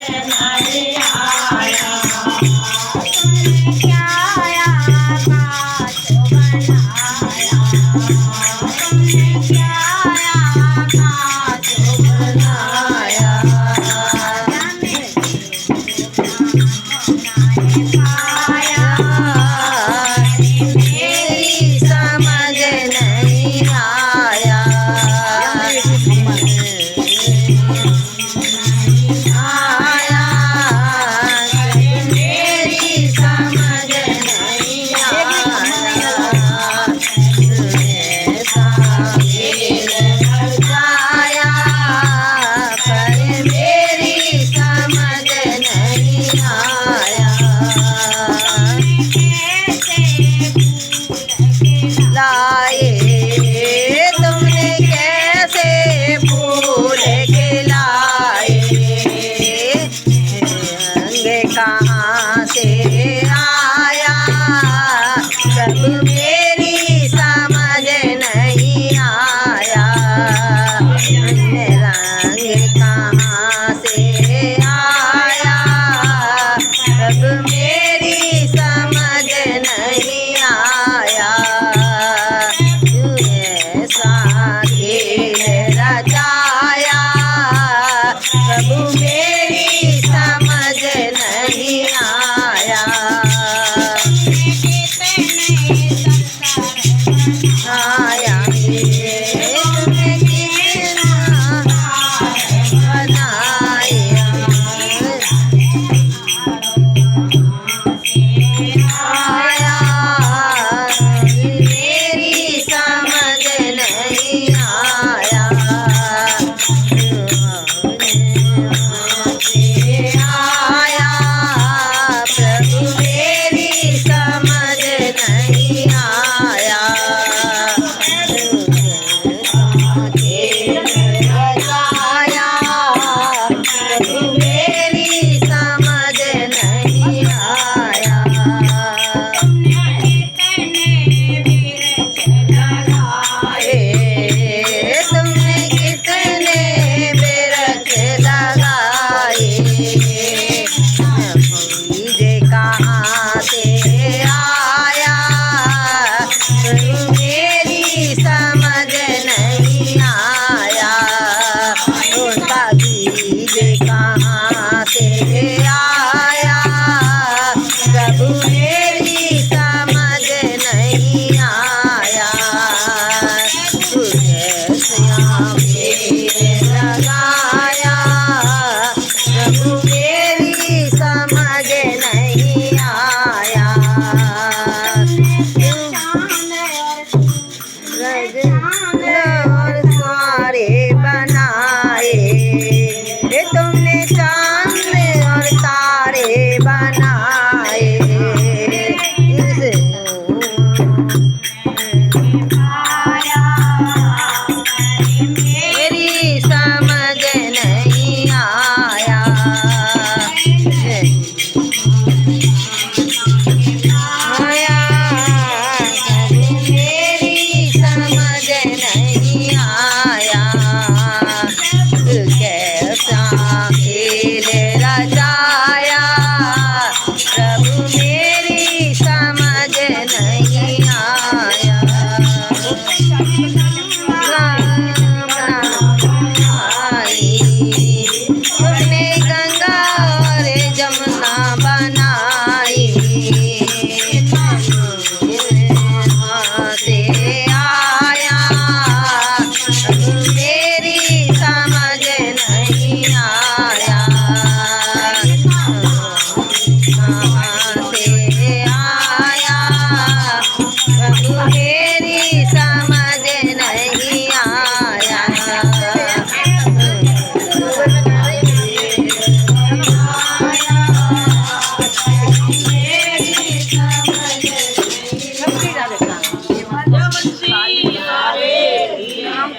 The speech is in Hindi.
नहीं आया। तुमने क्या आकाश बनाया, तुमने क्या आकाश बनाया। जाने पाया मेरी समझ नहीं आया। आया मेरी समझ नहीं आया। जाया पर मेरी समझ नहीं आया। लाए तुमने कैसे फूल खिलाए, रंग कहाँ से आया प्रभु मेरी समझ नहीं आया। रंग कहाँ से आया प्रभु मेरी समझ नहीं आया। तू ऐसा खेल रचाया प्रभु मेरी समझ नहीं आया। आया तुमने कितना बनाया। आया मेरी समझ नहीं आया। आया प्रभु मेरी समझ नहीं आया। आया प्रभु